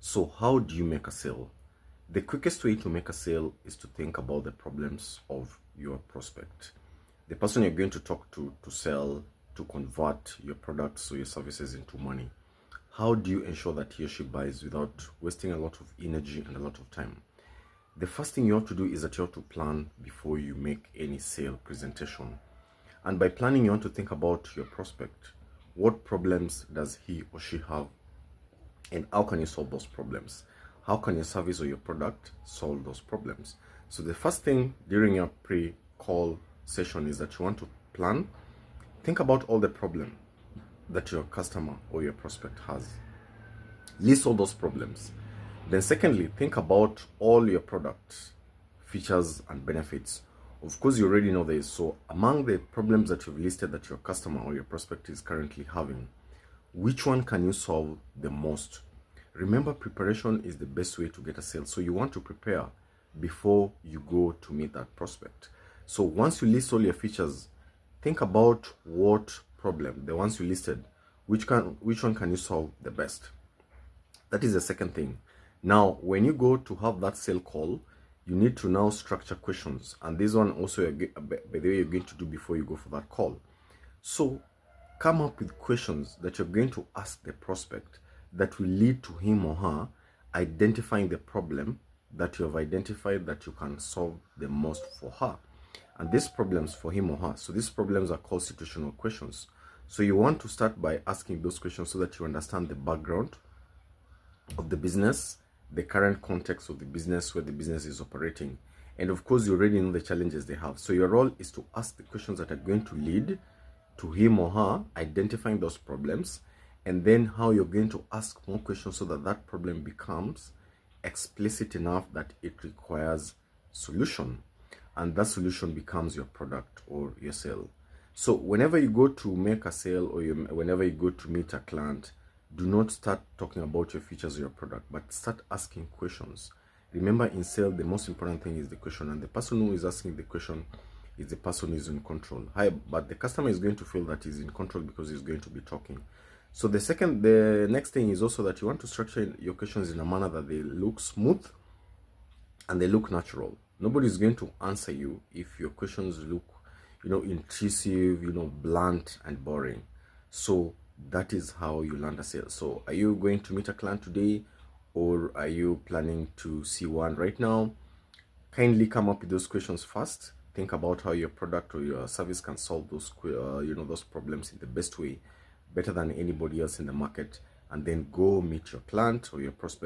So how do you make a sale? The quickest way to make a sale is to think about the problems of your prospect. The person you're going to talk to sell, to convert your products or your services into money. How do you ensure that he or she buys without wasting a lot of energy and a lot of time? The first thing you have to do is that you have to plan before you make any sale presentation. And by planning, you want to think about your prospect. What problems does he or she have? And how can you solve those problems? How can your service or your product solve those problems? So the first thing during your pre-call session is that you want to plan. Think about all the problem that your customer or your prospect has. List all those problems. Then secondly, think about all your product features and benefits. Of course, you already know this. So among the problems that you've listed that your customer or your prospect is currently having, which one can you solve the most? Remember, preparation is the best way to get a sale. So you want to prepare before you go to meet that prospect. So once you list all your features, think about what problem, the ones you listed, which one can you solve the best? That is the second thing. Now, when you go to have that sale call, you need to now structure questions. And this one also, by the way, you're going to do before you go for that call. So come up with questions that you're going to ask the prospect that will lead to him or her identifying the problem that you have identified that you can solve the most for her. And these problems for him or her, so these problems are called situational questions. So you want to start by asking those questions so that you understand the background of the business, the current context of the business, where the business is operating. And of course, you already know the challenges they have. So your role is to ask the questions that are going to lead to him or her identifying those problems, and then how you're going to ask more questions so that that problem becomes explicit enough that it requires solution, and that solution becomes your product or your sale. So whenever you go to make a sale, or whenever you go to meet a client, do not start talking about your features or your product, but start asking questions. Remember, in sale, the most important thing is the question, and the person who is asking the question is the person who is in control. But the customer is going to feel that he's in control because he's going to be talking. So the next thing is also that you want to structure your questions in a manner that they look smooth and they look natural. Nobody is going to answer you if your questions look, intrusive, blunt and boring. So that is how you land a sale. So are you going to meet a client today, or are you planning to see one right now? Kindly come up with those questions first. Think about how your product or your service can solve those those problems in the best way, better than anybody else in the market, and then go meet your client or your prospect.